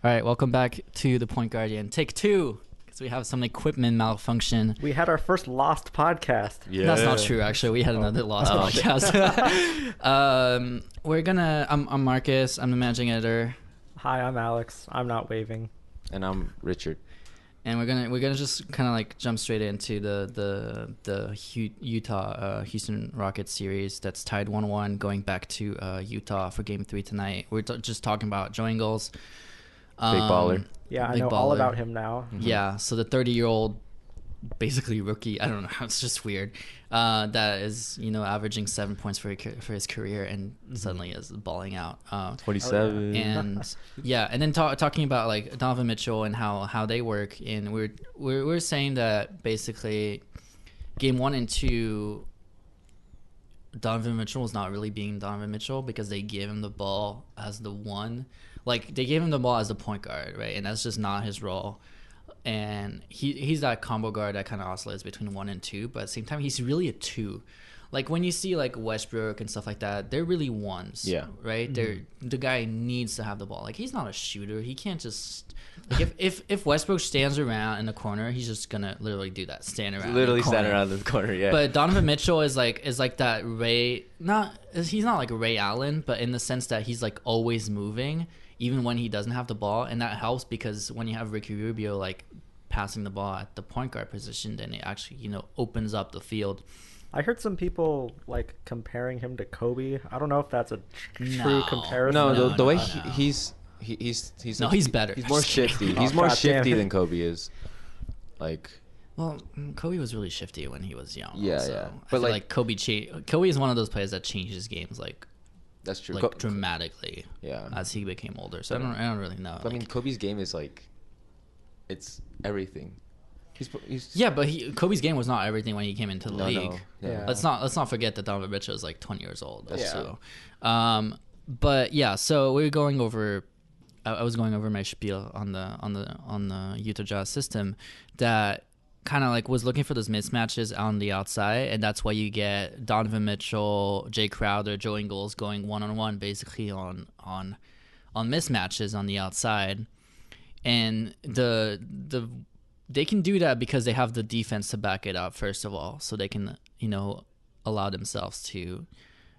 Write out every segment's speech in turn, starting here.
All right, welcome back to the Point Guardian. Take two, because we have some equipment malfunction. We had our first lost podcast. Yeah. That's not true, actually. We had another lost podcast. I'm Marcus. I'm the managing editor. Hi, I'm Alex. I'm not waving. And I'm Richard. And we're gonna just kind of like jump straight into the Utah Houston Rockets series that's tied 1-1, going back to Utah for Game 3 tonight. We're just talking about Joe Ingles. Big baller. Yeah, I Big know all baller. about him now. Mm-hmm. Yeah, so the 30-year-old, basically rookie, I don't know, it's just weird, that is, averaging 7 points for his career and suddenly is balling out. 27. And yeah, and then talking about like Donovan Mitchell and how they work, and we're saying that basically Game 1 and 2, Donovan Mitchell was not really being Donovan Mitchell because they gave him the ball as the one. Like, they gave him the ball as the point guard, right? And that's just not his role. And he's that combo guard that kind of oscillates between 1 and 2, but at the same time, he's really a 2. Like, when you see, like, Westbrook and stuff like that, they're really 1s, Yeah. right? The guy needs to have the ball. Like, he's not a shooter. He can't just... Like, if Westbrook stands around in the corner, he's just going to literally do that, stand around Literally in the corner. stand around the corner, yeah. But Donovan Mitchell is like that Ray... He's not like Ray Allen, but in the sense that he's, like, always moving, even when he doesn't have the ball, and that helps because when you have Ricky Rubio like passing the ball at the point guard position, then it actually opens up the field. I heard some people like comparing him to Kobe. I don't know if that's a true No. comparison. no, the way no. he's No, he's better. He's more Just kidding. shifty. Oh, He's more God damn shifty it. than Kobe is. Like, Well, Kobe was really shifty when he was young. Yeah, also. yeah. I But, feel like- Kobe is one of those players that changes games that's true. like dramatically Yeah. as he became older. So I don't really know. But, I mean, Kobe's game is like, it's everything. Yeah, but Kobe's game was not everything when he came into the No, league. no. Yeah. Let's not forget that Donovan Mitchell is like 20 years old. That's Also. But yeah, so we're going over. I was going over my spiel on the Utah Jazz system that kind of like was looking for those mismatches on the outside, and that's why you get Donovan Mitchell, Jay Crowder, Joe Ingles going one-on-one basically on mismatches on the outside, and they can do that because they have the defense to back it up, first of all, so they can allow themselves to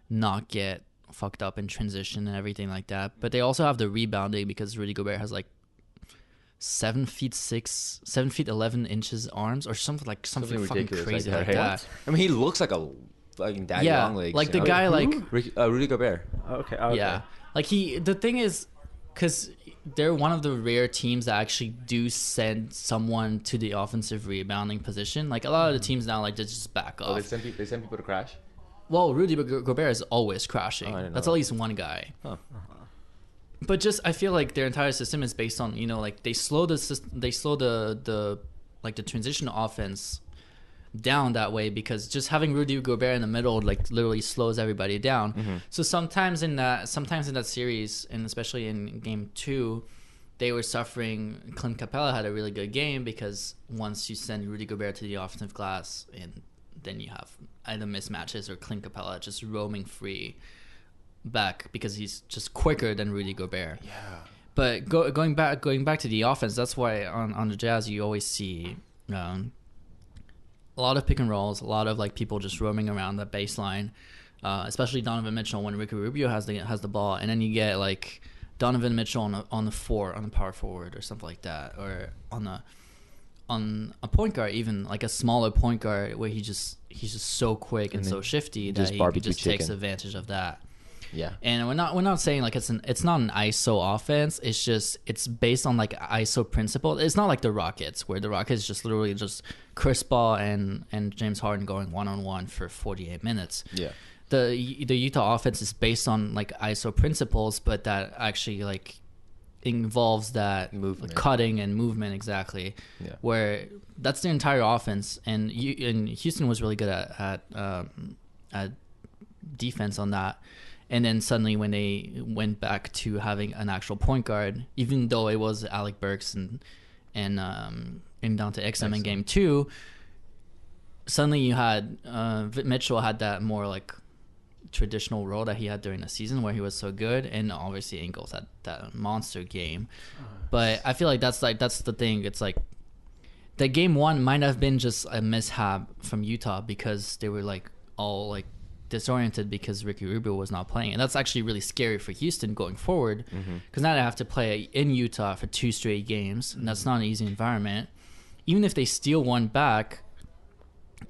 not get fucked up in transition and everything like that. But they also have the rebounding because Rudy Gobert has like 7 feet 11 inches arms or something fucking ridiculous crazy like like that, that. right? I mean, he looks like a fucking daddy Yeah, long legs. like the guy like Rudy Gobert. Okay. yeah, like the thing is, because they're one of the rare teams that actually do send someone to the offensive rebounding position. Like a lot of the teams now, like they just back off. Oh, they send people to crash? Well, Rudy Gobert is always crashing. Oh, I didn't know That's that. at least one guy. Huh. But just I feel like their entire system is based on like they slow the transition offense down that way, because just having Rudy Gobert in the middle like literally slows everybody down. Mm-hmm. So sometimes in that series, and especially in Game 2, they were suffering. Clint Capella had a really good game because once you send Rudy Gobert to the offensive glass, and then you have either mismatches or Clint Capella just roaming free back because he's just quicker than Rudy Gobert. Yeah. But going back to the offense, that's why on the Jazz you always see a lot of pick and rolls, a lot of like people just roaming around the baseline, especially Donovan Mitchell when Ricky Rubio has the ball, and then you get like Donovan Mitchell on the power forward or something like that, or on a point guard, even like a smaller point guard where he's just so quick and so shifty that just he barbecue just takes chicken. advantage of that. Yeah. And we're not saying like it's not an ISO offense. It's just it's based on like ISO principle. It's not like the Rockets, where the Rockets just literally just Chris Paul and James Harden going one-on-one for 48 minutes. Yeah. The Utah offense is based on like ISO principles, but that actually like involves that Movement. cutting and movement, exactly. Yeah. Where that's the entire offense, and Houston was really good at defense on that. And then suddenly when they went back to having an actual point guard, even though it was Alec Burks and Dante Exum in Game 2, suddenly you had Mitchell had that more like traditional role that he had during the season where he was so good, and obviously Ingles had that monster game. But I feel like that's the thing. It's like that game one might have been just a mishap from Utah because they were like all like disoriented because Ricky Rubio was not playing, and that's actually really scary for Houston going forward because now they have to play in Utah for 2 straight games, and that's not an easy environment. Even if they steal one back,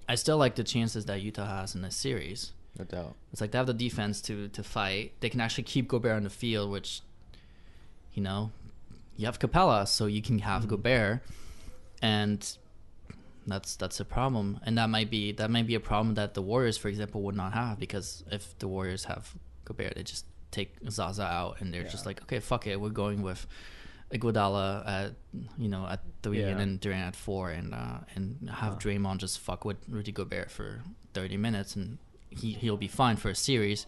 I still like the chances that Utah has in this series. No doubt. It's like they have the defense to fight. They can actually keep Gobert on the field, which, you know, you have Capella, so you can have Gobert, and that's a problem. And that might be a problem that the Warriors, for example, would not have, because if the Warriors have Gobert, they just take Zaza out, and they're just like, okay, fuck it, we're going with Iguodala at 3 and then Durant at 4, and have Draymond just fuck with Rudy Gobert for 30 minutes, and he'll be fine for a series.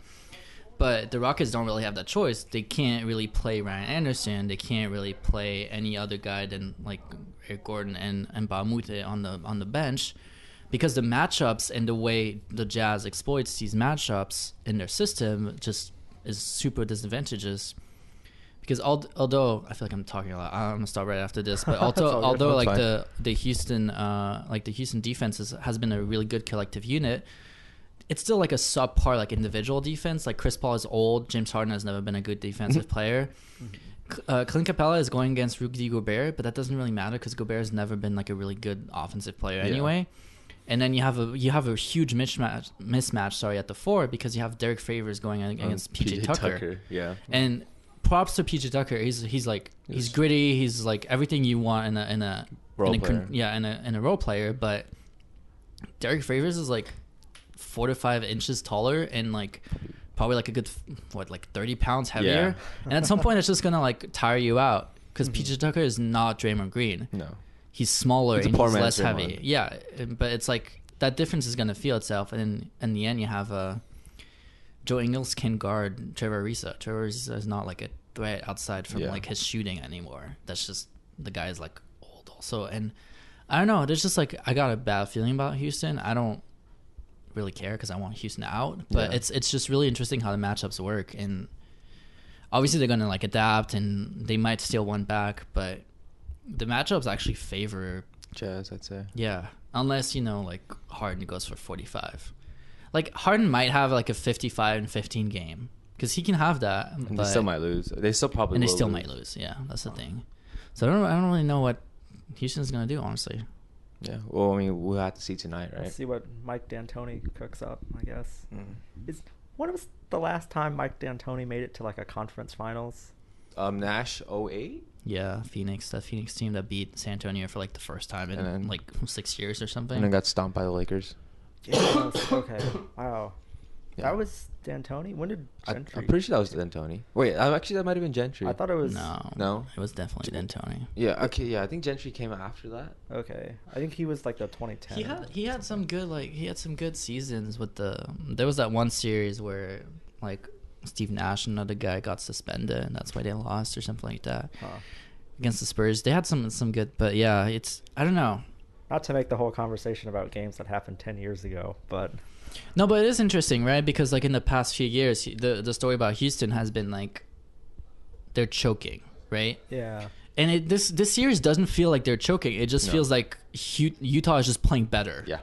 But the Rockets don't really have that choice. They can't really play Ryan Anderson. They can't really play any other guy than like Eric Gordon and Baumute on the bench, because the matchups and the way the Jazz exploits these matchups in their system just is super disadvantageous. Because although I feel like I'm talking a lot, I'm gonna stop right after this. But although like the Houston defense has been a really good collective unit, it's still like a subpar like individual defense. Like Chris Paul is old. James Harden has never been a good defensive player. Clint Capella is going against Rudy Gobert, but that doesn't really matter because Gobert has never been like a really good offensive player anyway. And then you have a huge mismatch at the 4 because you have Derek Favors going against PJ Tucker. Yeah. And props to PJ Tucker. He's gritty. He's like everything you want in a role player. But Derek Favors is like 4 to 5 inches taller and like probably like a good 30 pounds heavier. And at some point it's just gonna like tire you out because PJ Tucker is not Draymond Green. No, he's smaller and he's less Draymond. heavy. Yeah, but it's like that difference is gonna feel itself, and in the end you have Joe Ingles can guard Trevor Ariza. Trevor Ariza is not like a threat outside from like his shooting anymore. That's just, the guy is like old also. And I don't know, there's just like, I got a bad feeling about Houston. I don't really care because I want Houston out, but it's just really interesting how the matchups work, and obviously they're gonna like adapt and they might steal one back, but the matchups actually favor Jazz, I'd say. Yeah, unless like Harden goes for 45. Like Harden might have like a 55 and 15 game because he can have that, And they still might lose. They still probably might lose. Yeah, that's the thing. So I don't really know what Houston's gonna do, honestly. Yeah, well, I mean, we'll have to see tonight, right? Let's see what Mike D'Antoni cooks up, I guess. When was the last time Mike D'Antoni made it to like a conference finals? Nash 08? Yeah, that Phoenix team that beat San Antonio for like the first time in like 6 years or something. And then got stomped by the Lakers. Yeah, okay. Wow. Yeah. That was D'Antoni? When did Gentry? I'm pretty sure that was D'Antoni. Wait, actually, that might have been Gentry. I thought it was... No? It was definitely D'Antoni. Yeah, okay, yeah. I think Gentry came after that. Okay. I think he was like the 2010. He had some good seasons with there was that one series where like Steve Nash and another guy got suspended, and that's why they lost or something like that. Against the Spurs. They had some good, but yeah, I don't know. Not to make the whole conversation about games that happened 10 years ago, but... No, but it is interesting, right? Because like in the past few years, the story about Houston has been like they're choking, right? Yeah. And this series doesn't feel like they're choking. It just feels like Utah is just playing better. Yeah.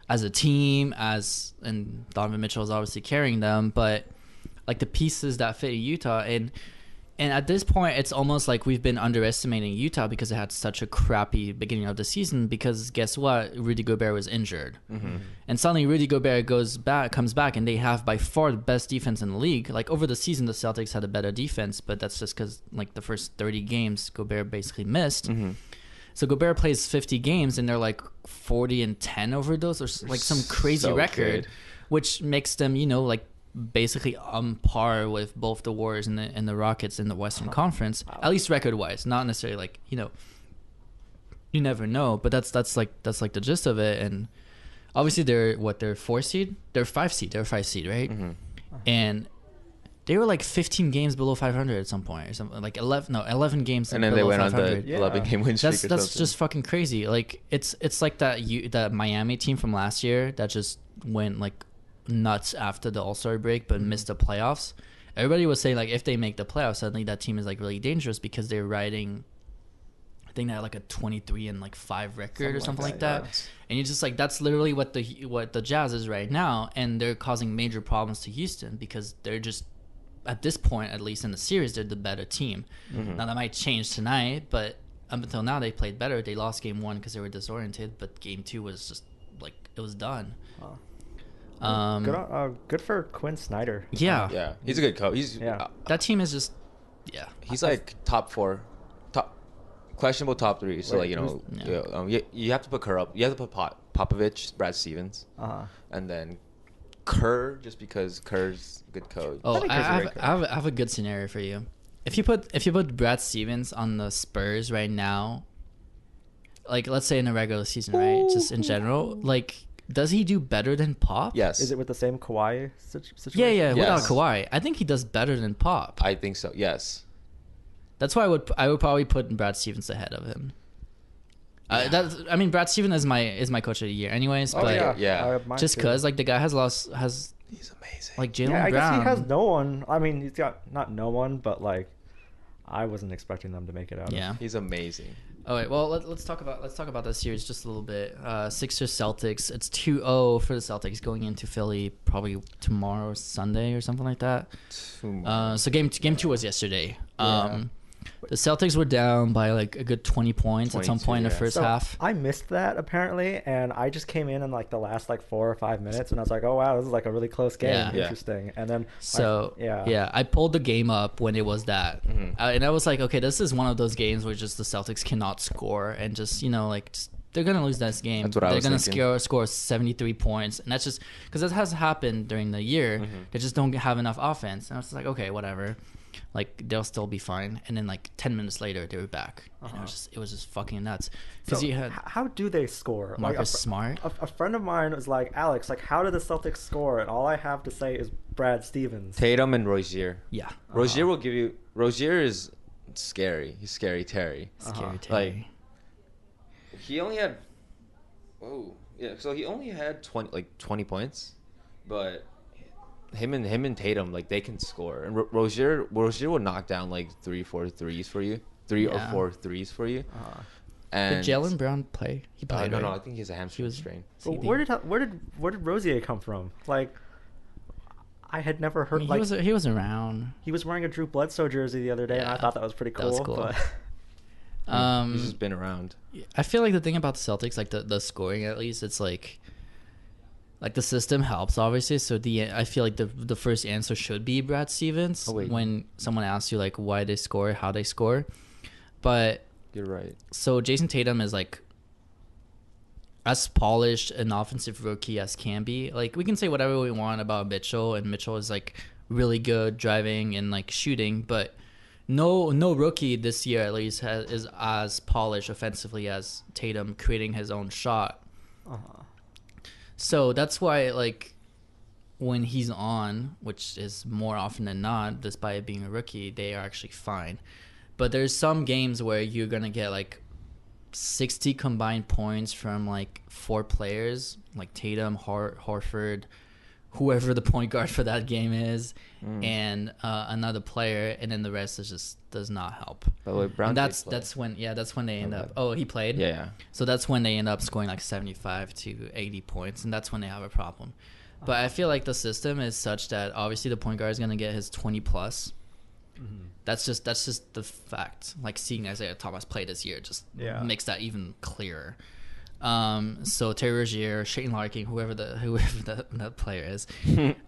As a team, and Donovan Mitchell is obviously carrying them, but like the pieces that fit Utah, and at this point, it's almost like we've been underestimating Utah because it had such a crappy beginning of the season. Because guess what? Rudy Gobert was injured, and suddenly Rudy Gobert comes back, and they have by far the best defense in the league. Like over the season, the Celtics had a better defense, but that's just because like the first 30 games, Gobert basically missed. So Gobert plays 50 games, and they're like 40-10 over those, or like some crazy record, good. Which makes them like basically on par with both the Warriors and the Rockets in the Western Conference, at least record-wise. Not necessarily like you never know, but that's like the gist of it. And obviously they're 4 seed, they're 5 seed, right? And they were like 15 games below 500 at some point, or something like 11 games. And then they went 500. On the 11-game win streak. That's just fucking crazy. Like it's like that Miami team from last year that just went like nuts after the All-Star break, but missed the playoffs. Everybody was saying like if they make the playoffs, suddenly that team is like really dangerous because they're riding. I think they had like a 23-5 record or something like that. Yeah. And you're just like, that's literally what the Jazz is right now, and they're causing major problems to Houston because they're just, at this point, at least in the series, they're the better team. Mm-hmm. Now that might change tonight, but up until now they played better. They lost game 1 because they were disoriented, but game 2 was just like it was done. Good for Quinn Snyder. Yeah, Yeah, he's a good coach. that team is just He's like top 4, questionable top 3. So Wait, you have to put Kerr up. You have to put Popovich, Brad Stevens, and then Kerr, just because Kerr's a good coach. Oh, think I he's a have, great coach. I have a good scenario for you. If you put Brad Stevens on the Spurs right now, like let's say in the regular season, right? Just in general, like does he do better than Pop? Yes, Is it with the same Kawhi situation? Yeah, without Yes. Kawhi, I think he does better than Pop. I think so. Yes. That's why I would probably put Brad Stevens ahead of him. Brad Stevens is my coach of the year, anyways. Oh, but yeah. Mine just too. because like the guy has He's amazing. like Jalen Yeah, I Brown. guess he has no one. I mean, he's got not no one, but like, I wasn't expecting them to make it out. Yeah. He's amazing. All right. Well, let's talk about this series just a little bit. Sixers Celtics. It's 2-0 for the Celtics going into Philly probably tomorrow, Sunday or something like that. So game 2 was yesterday. The Celtics were down by like a good 20 points at some 22, point in the yeah. first So half. I missed that apparently, and I just came in like the last like 4 or 5 minutes, and I was like, oh wow, this is like a really close game. Yeah. Yeah. Interesting. And then So I pulled the game up when it was that, and I was like, okay, this is one of those games where just the Celtics cannot score, and just they're gonna lose this game. That's what I They're was gonna thinking. score 73 points, and that's just because that has happened during the year. They just don't have enough offense, and I was like, okay, whatever. Like they'll still be fine, and then like 10 minutes later they were back, and it was just fucking nuts. Because So you had how do they score? Marcus Like, Smart. A friend of mine was like, Alex, like how do the Celtics score? And all I have to say is Brad Stevens. Tatum and Rozier. Yeah, Rozier will give you. Rozier is scary. He's scary Terry. scary Terry. He only had. Oh yeah, so he only had 20 points, but him and Tatum, like, they can score. And Rozier will knock down like 3-4 threes for you, 3 or 4 threes for you. And Did Jalen Brown play? He played. no, right? I think he has a hamstring strain. But CD. where did Rozier come from? Like, I had never I heard. mean, like he was around. he was wearing a Drew Bledsoe jersey the other day, and I Yeah, thought that was pretty that cool. was cool. But He's just been around. I feel like the thing about the Celtics, like the scoring at least, it's like the system helps obviously. So I feel like the first answer should be Brad Stevens when someone asks you like why they score, how they score. But You're right. so Jason Tatum is like as polished an offensive rookie as can be. Like we can say whatever we want about Mitchell, and Mitchell is like really good driving and like shooting, but no rookie this year at least is as polished offensively as Tatum creating his own shot. So that's why like when he's on, which is more often than not, despite being a rookie, they are actually fine. But there's some games where you're gonna get like 60 combined points from like 4 players, like Tatum, Horford, whoever the point guard for that game is, and another player, and then the rest does not help. By the way, Brown. And did that's play. that's when they end My up. bad. Oh, he played. Yeah. So that's when they end up scoring like 75 to 80 points, and that's when they have a problem. But I feel like the system is such that obviously the point guard is gonna get his 20 plus. That's just the fact. Like seeing Isaiah Thomas play this year just makes that even clearer. So Terry Rozier, Shane Larkin, whoever that player is.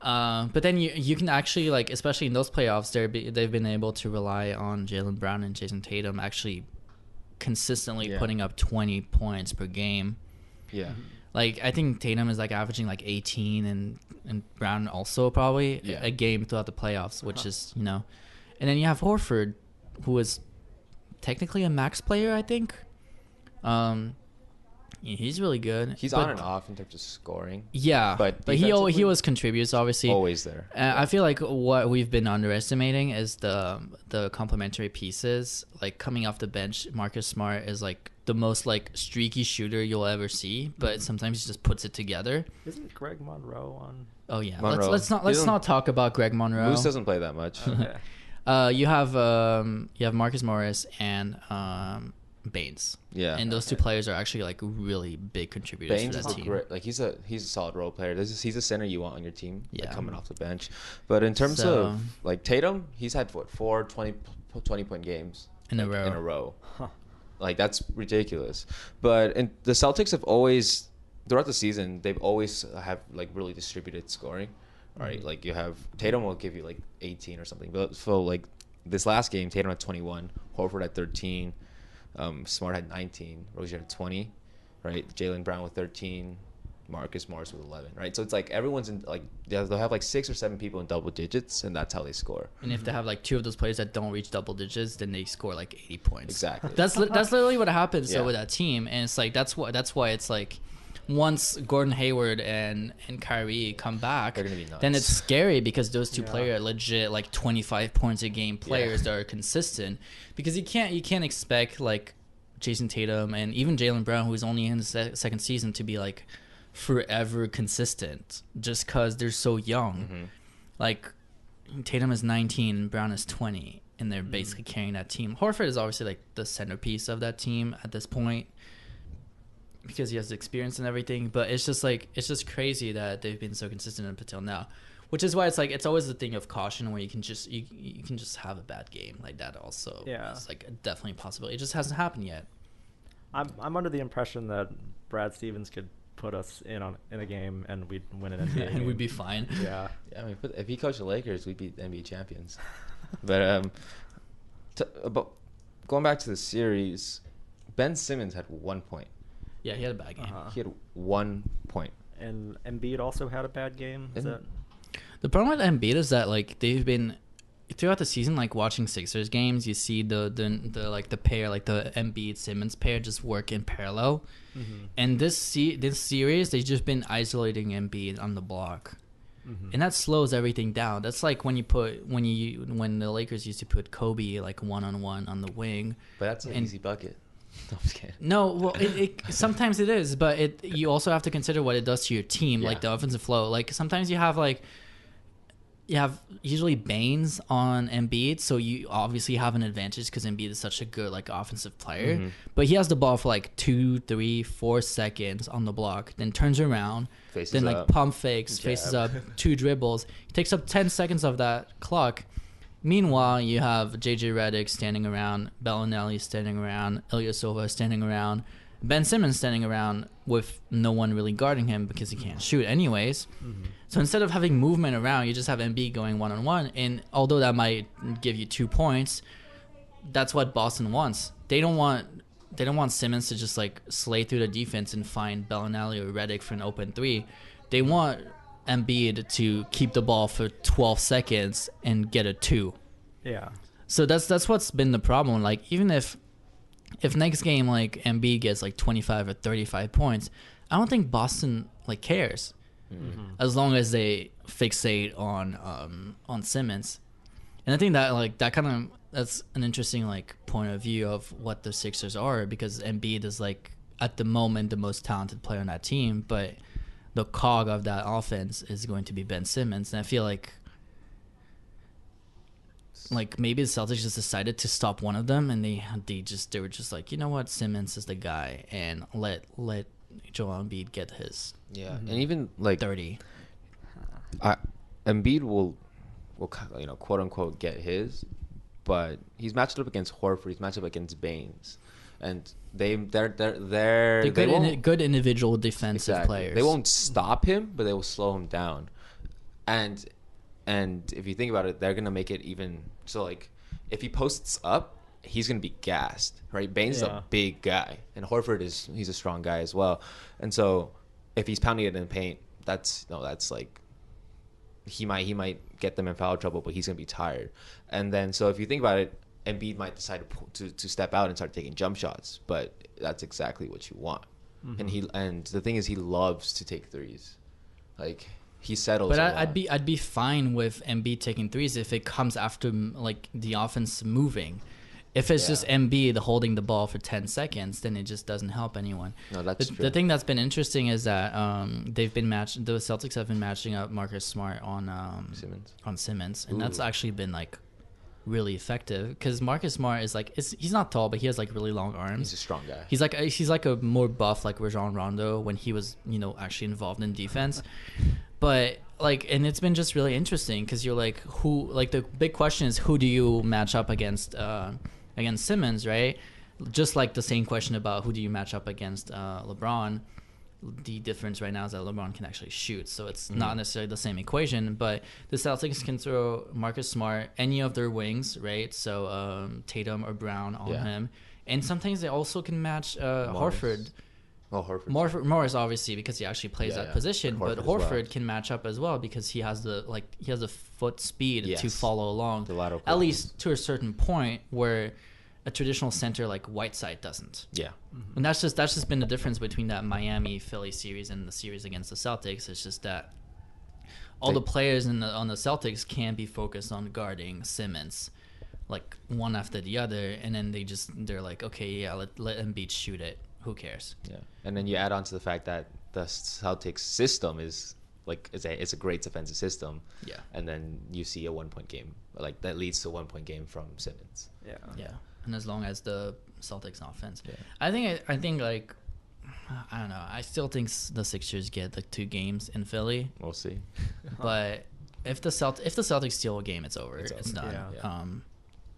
But then you can actually, like, especially in those playoffs, they've been able to rely on Jalen Brown and Jason Tatum actually consistently putting up 20 points per game. Yeah. Like I think Tatum is like averaging like 18 and Brown also probably a game throughout the playoffs, which is, and then you have Horford, who is technically a max player, I think. He's really good. He's but, on and off in terms of scoring. Yeah, But he defensively, always contributes, obviously. Always there. I feel like what we've been underestimating is the complementary pieces. Like coming off the bench, Marcus Smart is like the most like streaky shooter you'll ever see, but sometimes he just puts it together. Isn't Greg Monroe on? Oh yeah, Monroe. let's not talk about Greg Monroe. Moose doesn't play that much. Okay. You have Marcus Morris and Baines. Yeah. And those two players are actually like really big contributors Baines to is that a team. great, like he's a solid role player. He's a center you want on your team, like, Yeah. coming off the bench. But in terms So- of like Tatum, he's had what 20-point games In a like, row. In a row, Huh. like that's ridiculous. But the Celtics have always throughout the season they've always have like really distributed scoring. Right, like you have Tatum will give you like 18 or something. But so like this last game, Tatum had 21, Horford had 13. Smart had 19, Rozier had 20, right? Jaylen Brown with 13, Marcus Morris with 11, right? So it's like everyone's in like they'll have like 6 or 7 people in double digits, and that's how they score. And if they have like two of those players that don't reach double digits, then they score like 80 points. Exactly. That's literally what happens Yeah. with that team, and it's like that's why it's like once Gordon Hayward and Kyrie come back, They're gonna be nuts. then it's scary because those two Yeah. players are legit like 25 points a game players that are consistent. Because you can't expect like Jason Tatum and even Jaylen Brown, who's only in his second season, to be like forever consistent just because they're so young. Mhm. Like Tatum is 19, Brown is 20, and they're basically carrying that team. Horford is obviously like the centerpiece of that team at this point because he has the experience and everything. But it's just crazy that they've been so consistent up until now, which is why it's always a thing of caution where you can just have a bad game like that. Also, Yeah. it's like definitely a possibility. It just hasn't happened yet. I'm under the impression that Brad Stevens could put us in a game and we'd win an NBA And we'd game. be fine. Yeah. Yeah, I mean, if he coached the Lakers, we'd be NBA champions. But about going back to the series, Ben Simmons had 1 point. Yeah, he had a bad game. Uh-huh. He had 1 point. And Embiid also had a bad game. Is that? The problem with Embiid is that like they've been throughout the season, like watching Sixers games, you see the like the pair, like the Embiid Simmons pair, just work in parallel. Mm-hmm. And this series, they've just been isolating Embiid on the block, Mm-hmm. and that slows everything down. That's like when the Lakers used to put Kobe like 1-on-1 on the wing. But that's an And- easy bucket. No, I'm just kidding. No, well, it sometimes it is, but you also have to consider what it does to your team, Yeah. like the offensive flow. Like sometimes you have usually Baines on Embiid, so you obviously have an advantage because Embiid is such a good like offensive player. Mhm. But he has the ball for like 2, 3, 4 seconds on the block, then turns around, Faces then like up. pump fakes, faces Jab. up, 2 dribbles. He takes up 10 seconds of that clock. Meanwhile, you have JJ Redick standing around, Bellinelli standing around, Ilyasova standing around, Ben Simmons standing around with no one really guarding him because he can't shoot anyways. Mm-hmm. So instead of having movement around, you just have Embiid going 1-on-1. And although that might give you 2 points, that's what Boston wants. They don't want Simmons to just like slay through the defense and find Bellinelli or Redick for an open 3. They want Embiid to keep the ball for 12 seconds and get a 2. Yeah. So that's what's been the problem. Like even if next game like Embiid gets like 25 or 35 points, I don't think Boston like cares. Mm-hmm. As long as they fixate on Simmons. And I think that like that's an interesting like point of view of what the Sixers are, because Embiid is like at the moment the most talented player on that team, but the cog of that offense is going to be Ben Simmons. And I feel like maybe the Celtics just decided to stop one of them, and they were just like, you know what, Simmons is the guy, and let Joel Embiid get his Yeah, Mhm. and even like 30. Embiid will quote unquote get his, but he's matched up against Horford. He's matched up against Baines, and they're Good individual defensive exactly. players. They won't stop him, but they will slow him down. And if you think about it, they're gonna make it even so. Like if he posts up, he's gonna be gassed, right? Baines is Yeah. a big guy, and Horford he's a strong guy as well. And so if he's pounding it in the paint, that's like he might get them in foul trouble, but he's gonna be tired. And then so if you think about it, Embiid might decide to step out and start taking jump shots, but that's exactly what you want. and the thing is, he loves to take threes. Like, he settles. But a lot. I'd be fine with Embiid taking threes if it comes after like the offense moving. If it's just Embiid holding the ball for 10 seconds, then it just doesn't help anyone. No, that's true. The thing that's been interesting is that the Celtics have been matching up Marcus Smart on Simmons, and that's actually been like really effective because Marcus Smart is like he's not tall, but he has like really long arms. He's a strong guy. He's like a more buff like Rajon Rondo when he was actually involved in defense. But like, and it's been just really interesting because you're like, the big question is who do you match up against Simmons, right? Just like the same question about who do you match up against LeBron. The difference right now is that LeBron can actually shoot, so it's not necessarily the same equation. But the Celtics can throw Marcus Smart, any of their wings, right? So Tatum or Brown on him, and sometimes they also can match Horford. Oh, Horford. Morris obviously because he actually plays that position, but Horford can match up as well because he has the foot speed to follow along. The lateral at least to a certain point where a traditional center like Whiteside doesn't. Yeah. And that's just been the difference between that Miami Philly series and the series against the Celtics. It's just that all the players on the Celtics can be focused on guarding Simmons, like one after the other, and then they're like, okay, yeah, let Embiid shoot it. Who cares? Yeah, and then you add on to the fact that the Celtics system is like it's a great defensive system. Yeah, and then you see a 1 point game like that leads to a 1 point game from Simmons. Yeah, and as long as the Celtics offense, I think like I don't know. I still think the Sixers get like 2 games in Philly. We'll see. But if the Celtics steal a game, it's over. It's done. Yeah.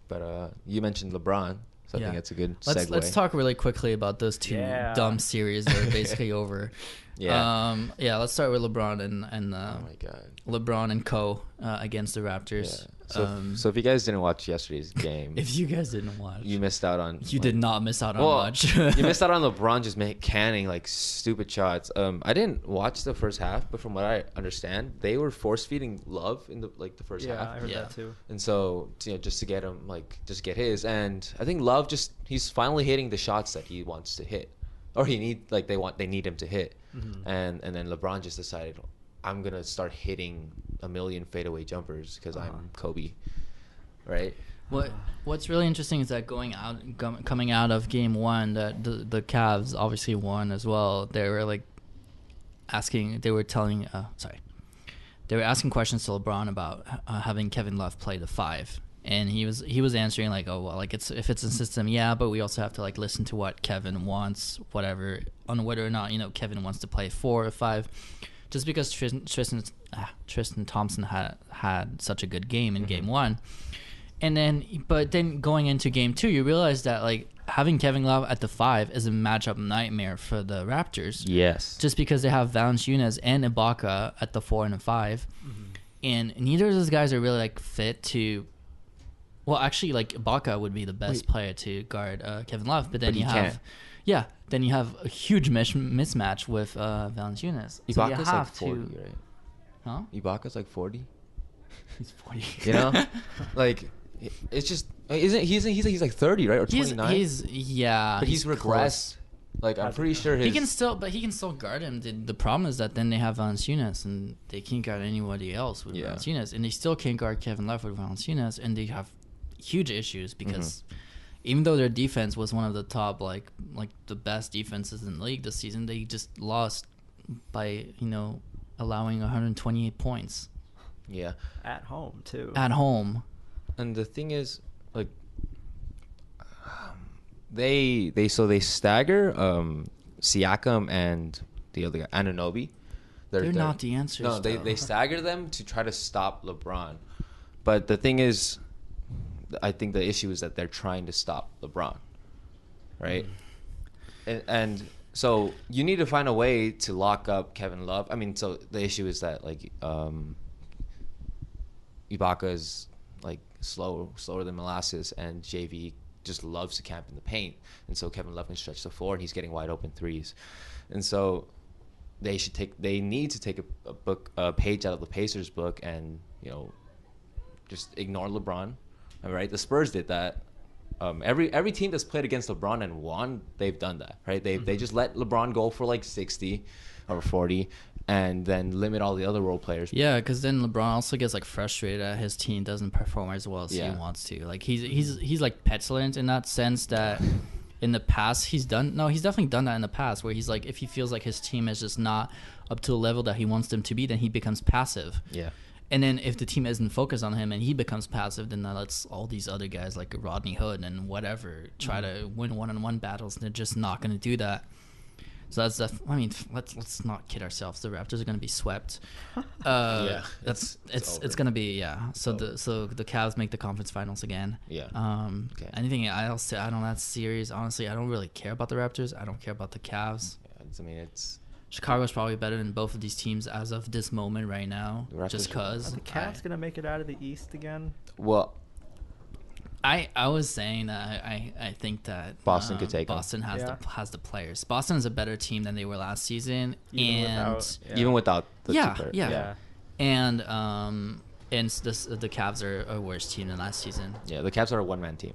But you mentioned LeBron. So I think that's a good segue. Let's talk really quickly about those 2 dumb series that are basically over. Let's start with LeBron and oh my God. LeBron and Co against the Raptors. So if you guys didn't watch yesterday's game, if you guys didn't watch, you missed out on. You did not miss out on much. You missed out on LeBron just canning like stupid shots. I didn't watch the first half, but from what I understand, they were force feeding Love in the first half. Yeah, I heard that too. And so just to get him just get his, and I think Love he's finally hitting the shots that he wants to hit, or they need him to hit, and then LeBron just decided, I'm gonna start hitting a million fadeaway jumpers because I'm Kobe, right? What's really interesting is that coming out of game 1, that the Cavs obviously won as well. They were asking questions to LeBron about having Kevin Love play the 5, and he was answering like, oh well, like if it's a system, but we also have to like listen to what Kevin wants, whatever, on whether or not Kevin wants to play 4 or 5. Just because Tristan Thompson had such a good game in game 1, but then going into game 2, you realize that like having Kevin Love at the 5 is a matchup nightmare for the Raptors. Yes. Just because they have Valanciunas and Ibaka at the 4 and the 5, and neither of those guys are really like fit to. Well, actually, like Ibaka would be the best player to guard Kevin Love, but then then you have a huge mismatch with Valanciunas. Ibaka's like 40, right? Huh? Ibaka's like 40. He's 40. Like it's just he's like 30, right, or 29. But he's regressed. Close. Like I'm pretty sure he can still guard him. The problem is that then they have Valanciunas and they can't guard anybody else with Valanciunas, and they still can't guard Kevin Love with Valanciunas, and they have huge issues because. Even though their defense was one of the top, like the best defenses in the league this season, they just lost by allowing 128 points. Yeah. At home too. At home. And the thing is, like, they stagger Siakam and the other guy, Anunoby. They're not the answers. No, they stagger them to try to stop LeBron. But the thing is, I think the issue is that they're trying to stop LeBron, right? And so you need to find a way to lock up Kevin Love. I mean, so the issue is that like Ibaka is like slower than molasses, and JV just loves to camp in the paint, and so Kevin Love can stretch the floor, and he's getting wide open threes, and so they need to take a page out of the Pacers book and just ignore LeBron. All right, the Spurs did that, Every team that's played against LeBron and won, they've done that, right? They just let LeBron go for like 60 or 40, and then limit all the other role players. Yeah, because then LeBron also gets like frustrated that his team doesn't perform as well as he Yeah. wants to. Like he's like petulant in that sense that in the past he's definitely done that in the past where he's like, if he feels like his team is just not up to a level that he wants them to be, then he becomes passive. Yeah. And then if the team isn't focused on him and he becomes passive, then that lets all these other guys like Rodney Hood and whatever try to win one-on-one battles, and they're just not going to do that. So that's I mean, let's not kid ourselves. The Raptors are going to be swept. Yeah, it's over. going to be So the Cavs make the conference finals again. Yeah. Okay. Anything else to add on that series? Honestly, I don't really care about the Raptors. I don't care about the Cavs. I mean, it's Chicago's probably better than both of these teams as of this moment right now, The Raptors just are- cause. Are the Cavs gonna make it out of the East again? well. I was saying that I think that Boston could take 'em. Boston has Yeah. has the players. Boston is a better team than they were last season, Even and without- yeah. Even without the Yeah, two players. yeah. Yeah. and the Cavs are a worse team than last season. Yeah, the Cavs are a one-man team,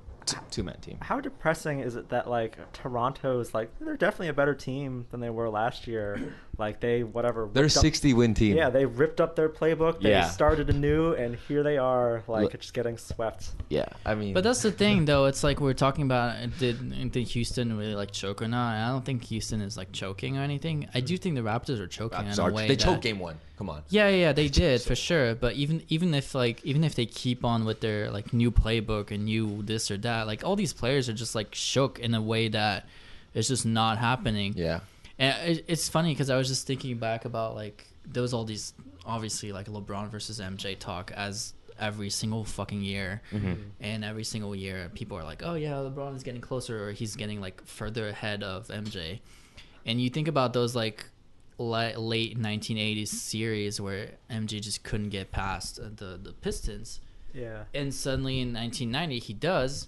two-man team. How depressing is it that like Toronto's like they're definitely a better team than they were last year. Like they whatever. They're a ripped up- 60-win team. Yeah, they ripped up their playbook. They Yeah. started anew, and here they are, like Look- just getting swept. Yeah, I mean. But that's the thing, though. It's like we're talking about did Houston really like choke or not? I don't think Houston is like choking or anything. I do think the Raptors are choking in a way. They that- choked game one. Come on. Yeah, they did for sure. But even if they keep on with their like new playbook and new this or that, like all these players are just like shook in a way that it's just not happening. Yeah. And it's funny because I was just thinking back about like there was all these obviously like LeBron versus MJ talk as every single fucking year, and every single year people are like, oh yeah, LeBron is getting closer or he's getting like further ahead of MJ, and you think about those like late 1980s series where MJ just couldn't get past the Pistons, Yeah. and suddenly in 1990 he does.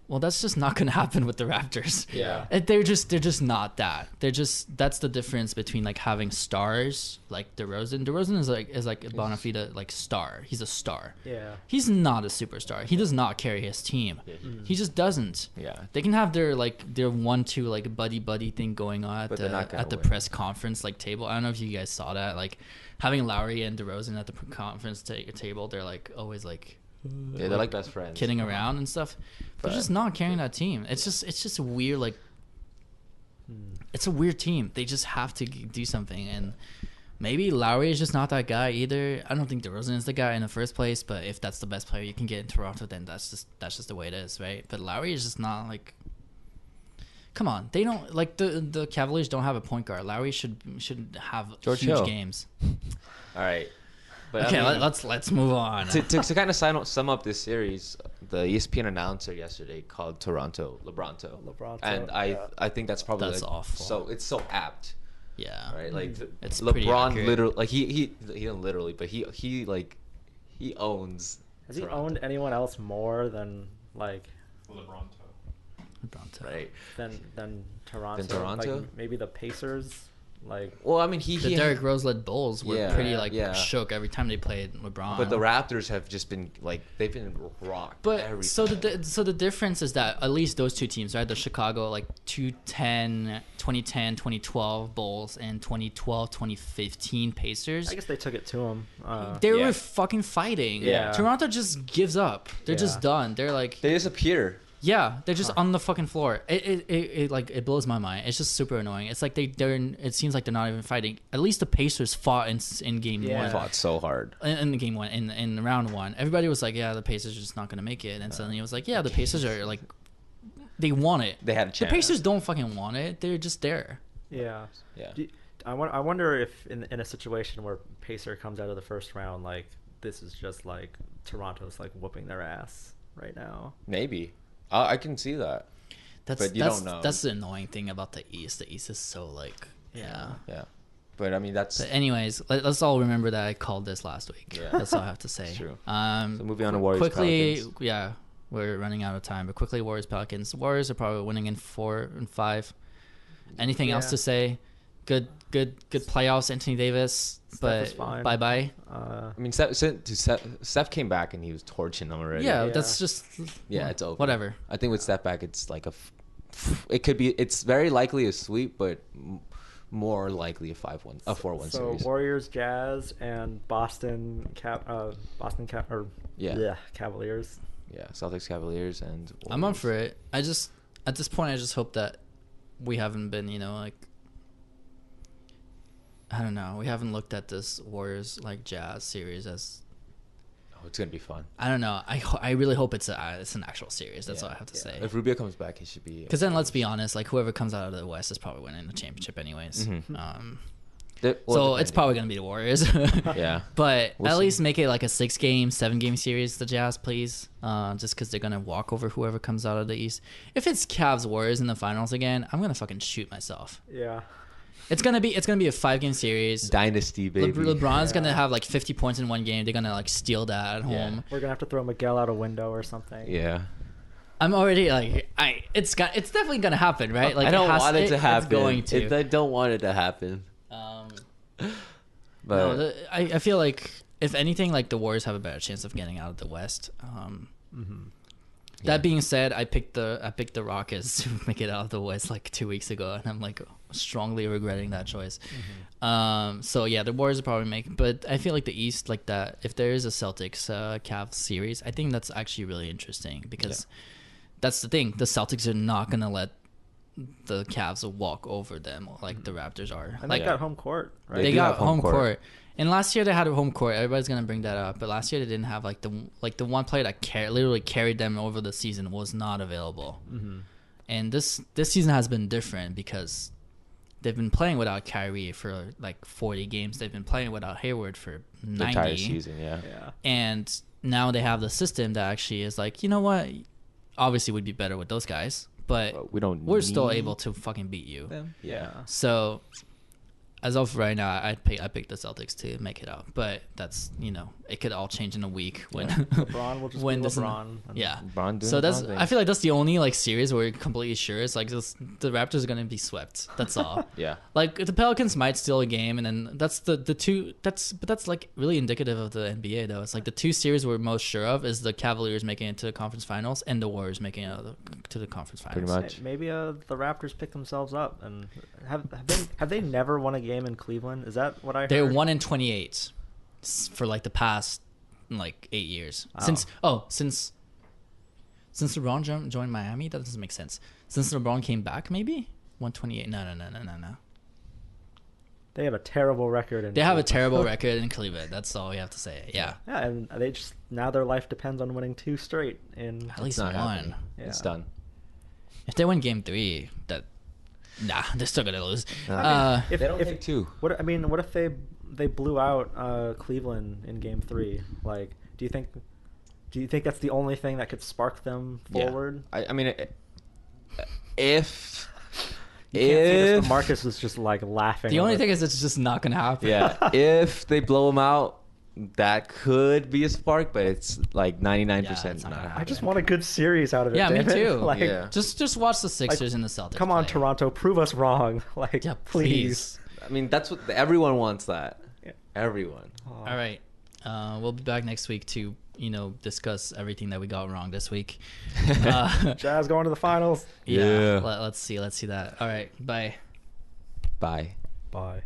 Well, that's just not going to happen with the Raptors. Yeah. And they're just not that. That's the difference between like having stars like DeRozan. DeRozan is like a Bonafide like star. He's a star. Yeah. He's not a superstar. He does not carry his team. He just doesn't. Yeah. They can have their 1-2 like buddy thing going on at But they're not gonna the win. press conference like table. I don't know if you guys saw that. Like having Lowry and DeRozan at the conference table, they're like always like Yeah, they're like best friends. kidding around and stuff. They're But- just not carrying that team. It's just a weird like. It's a weird team. They just have to do something, and maybe Lowry is just not that guy either. I don't think DeRozan is the guy in the first place, but if that's the best player you can get in Toronto, then that's just the way it is, right? But Lowry is just not like. Come on, they don't like the Cavaliers don't have a point guard. Lowry should have George huge Hill. games. All right. But Okay, I mean, let's move on. to kind of sum up this series, the ESPN announcer yesterday called Toronto LeBronto. LeBronto, And yeah. I think that's probably That's like, awful. So it's so apt, Yeah, right? Like It's pretty LeBron accurate. literally, like he didn't literally, but he like he owns. Has he Toronto, owned anyone else more than like LeBronto. right? than Toronto? Than Toronto? Like maybe the Pacers. Like Well, I mean The Derrick Rose-led Bulls were Yeah, pretty like yeah. shook every time they played LeBron. But the Raptors have just been like they've been rocked. But every so time. the difference is that at least those two teams, right? The Chicago like 2010, 2012 Bulls and 2012, 2015 Pacers. I guess they took it to him. They Yeah. were fucking fighting. Yeah. Toronto just gives up. They're just Yeah. done. They're like, they disappear. yeah, they're just on the fucking floor. It like it blows my mind. It's just super annoying. It's like it seems like they're not even fighting. At least the Pacers fought in game Yeah. one. Fought so hard. In the game one, in round one, everybody was like, "Yeah, the Pacers are just not gonna make it," and suddenly it was like, "Yeah, the Pacers are like, they want it. They had a The chance. Pacers don't fucking want it. They're just there." yeah. Yeah. I wonder if in a situation where Pacer comes out of the first round, like this is just like Toronto's like whooping their ass right now. Maybe. I can see that. But you don't know. That's the annoying thing about the East. The East is so like, yeah. Yeah. But I mean that's But anyways, let's all remember that I called this last week. Yeah. That's all I have to say. It's true. So moving on to Warriors, Quickly, Pelicans. yeah, we're running out of time. But quickly, Warriors Pelicans. Warriors are probably winning in 4 and 5. Anything else Yeah. to say? good playoffs, Anthony Davis, Steph but is fine. bye. I mean, Steph came back and he was torching them already. Yeah, Yeah. that's just it's over. whatever. I think with Steph back, it's like it could be. It's very likely a sweep, but more likely a 4-1 So series. Warriors, Jazz, and Yeah. Cavaliers. Yeah, Celtics, Cavaliers, and I'm up Warriors. for it. I just at this point, I just hope that we haven't been, like, I don't know, we haven't looked at this Warriors like Jazz series as. Oh, it's gonna be fun. I don't know. I really hope it's an actual series. That's all I have to say. If Rubio comes back, he should be. Because then, let's be honest, like whoever comes out of the West is probably winning the championship anyways. Mhm. So it's probably gonna be the Warriors. Yeah. But We'll at see. least make it like a 6-game, 7-game series. The Jazz, please. Just because they're gonna walk over whoever comes out of the East. If it's Cavs Warriors in the finals again, I'm gonna fucking shoot myself. Yeah. It's gonna be a 5-game series. Dynasty, baby. LeBron's Yeah. gonna have like 50 points in one game. They're gonna like steal that at Yeah. home. We're gonna have to throw Miguel out a window or something. Yeah. I'm already like it's definitely gonna happen, right? Like I don't has- want it to happen. It's going to. I don't want it to happen. But No, I feel like if anything, like the Warriors have a better chance of getting out of the West. That being said, I picked the Rockets to make it out of the West like 2 weeks ago, and I'm like strongly regretting that choice. So yeah, the Warriors will probably make, but I feel like the East, like that, if there is a Celtics Cavs series, I think that's actually really interesting because that's the thing. The Celtics are not gonna let the Cavs walk over them like the Raptors are. And Like they got home court, right? they do got have home home court. court. And last year they had a home court. Everybody's gonna bring that up, but last year they didn't have like the one player that literally carried them over the season was not available. And this season has been different because they've been playing without Kyrie for like 40 games. They've been playing without Hayward for the 90. entire season, yeah. Yeah. And now they have the system that actually is like, you know what? Obviously, we'd be better with those guys, but But we don't. we're still need able to fucking beat you. them. Yeah. So, as of right now, I picked the Celtics to make it out, but that's it could all change in a week when LeBron will just when be this- LeBron. and- yeah. LeBron doing So that's LeBron I things. feel like that's the only like series where you're completely sure it's like just, the Raptors are gonna be swept. That's all. Yeah. Like the Pelicans might steal a game, and then that's the two. That's like really indicative of the NBA though. It's like the two series we're most sure of is the Cavaliers making it to the conference finals and the Warriors making it to the conference finals. Pretty much. Maybe the Raptors pick themselves up and have they never won a game in Cleveland? Is that what I heard? They're 1-28 for like the past like 8 years Wow. since LeBron joined Miami. That doesn't make sense. Since LeBron came back, maybe 128. No. They have a terrible record. They have a terrible record in Cleveland. That's all we have to say. Yeah, Yeah, and they just now their life depends on winning 2 straight in. at least It's not one. happening. It's Yeah. done. If they win Game 3, they're still gonna lose. If, They don't if, take two. What if they blew out Cleveland in Game 3? Like, do you think that's the only thing that could spark them forward? Yeah. I mean, if You can't see this, if but Marcus was just like laughing. The only over- thing is, it's just not gonna happen. yeah, if they blow them out, that could be a spark, but it's like 99% Yeah, it's not not gonna happening. I just want a good series out of it. Yeah, me damn it. too. Like, Yeah. Just watch the Sixers and the Celtics. come on, play. Toronto, prove us wrong. Like, Yeah, please. I mean, that's what everyone wants. That Yeah. everyone. Aw. All right, we'll be back next week to discuss everything that we got wrong this week. Jazz going to the finals. Yeah. Yeah. Let's see that. All right, bye. Bye. Bye.